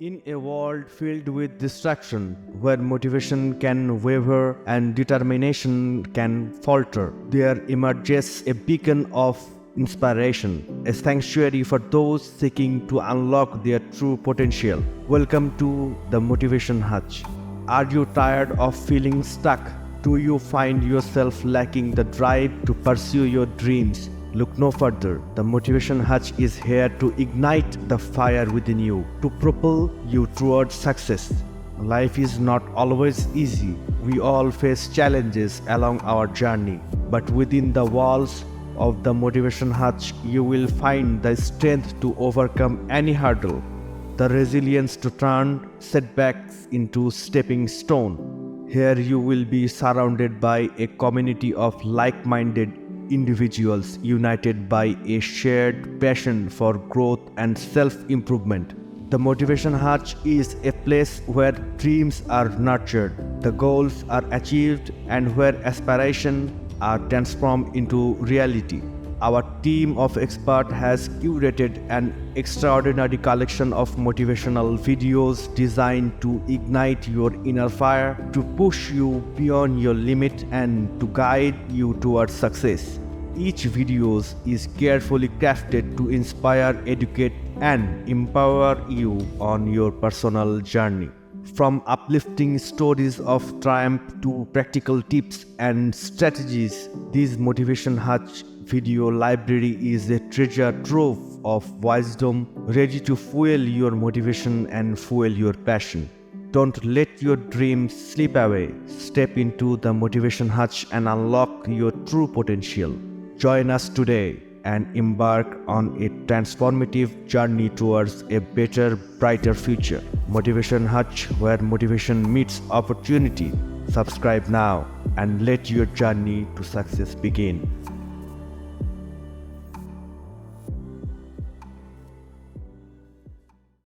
In a world filled with distraction, where motivation can waver and determination can falter, there emerges a beacon of inspiration, a sanctuary for those seeking to unlock their true potential. Welcome to the Motivation Hutch. Are you tired of feeling stuck? Do you find yourself lacking the drive to pursue your dreams? Look no further. The Motivation Hutch is here to ignite the fire within you, to propel you towards success. Life is not always easy. We all face challenges along our journey. But within the walls of the Motivation Hutch, you will find the strength to overcome any hurdle, the resilience to turn setbacks into stepping stone. Here you will be surrounded by a community of like-minded individuals united by a shared passion for growth and self-improvement. The Motivation Hutch is a place where dreams are nurtured, the goals are achieved, and where aspirations are transformed into reality. Our team of experts has curated an extraordinary collection of motivational videos designed to ignite your inner fire, to push you beyond your limit, and to guide you towards success. Each video is carefully crafted to inspire, educate, and empower you on your personal journey. From uplifting stories of triumph to practical tips and strategies, this Motivation Hutch video library is a treasure trove of wisdom ready to fuel your motivation and fuel your passion. Don't let your dreams slip away. Step into the Motivation Hutch and unlock your true potential. Join us today and embark on a transformative journey towards a better, brighter future. Motivation Hutch, where motivation meets opportunity. Subscribe now and let your journey to success begin.